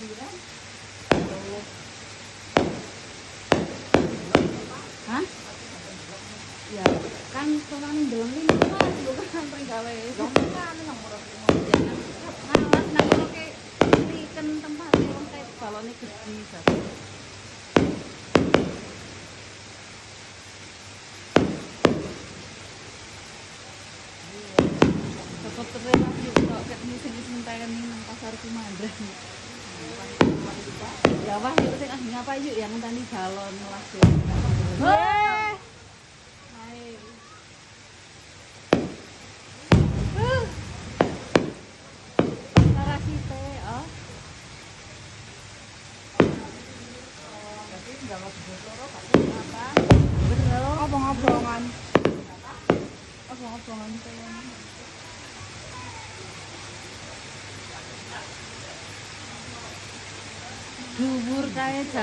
Hah? Ya kan sowan ndon lingkungan lho kan pring gawe. Wong kan nomor 5 ngawas nang oke iken tempat wong kae balone gede satu. Seperti lagi kok ketemu sing pengen nang pasar Kumandang. Ya wah itu sing ngapa yuk yang tadi balon lagi. Heh. Parasite, oh. Berarti enggak mau bosoro apa? Bener. Obong-obongan. Obong-obongan kayak. Dhuwur kae